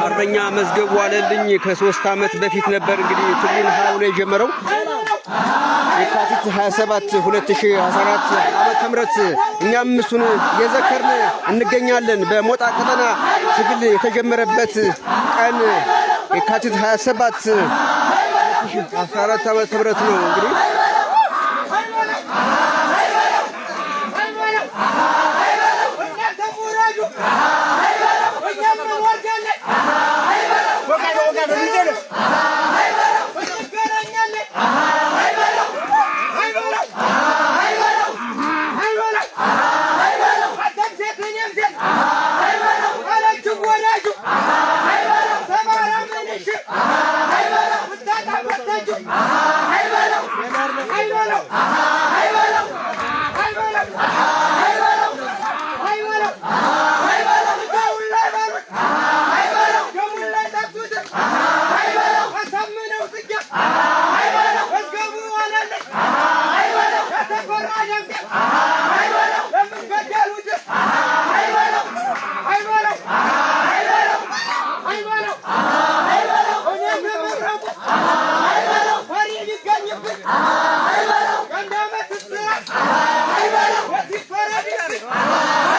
አርበኛ መዝገቡ ዋለልኝ ከ3 ዓመት በፊት ነበር እንግዲህ ትግሉን ሀውሎ የጀመረው። የካቲት 27 2014 ዓመተ ምህረት እኛም እሱን የዘከርን እንገኛለን። በሞጣ ቀጠና ትግል የተጀመረበት ቀን የካቲት 27 2014 ዓመተ ምህረት ነው እንግዲህ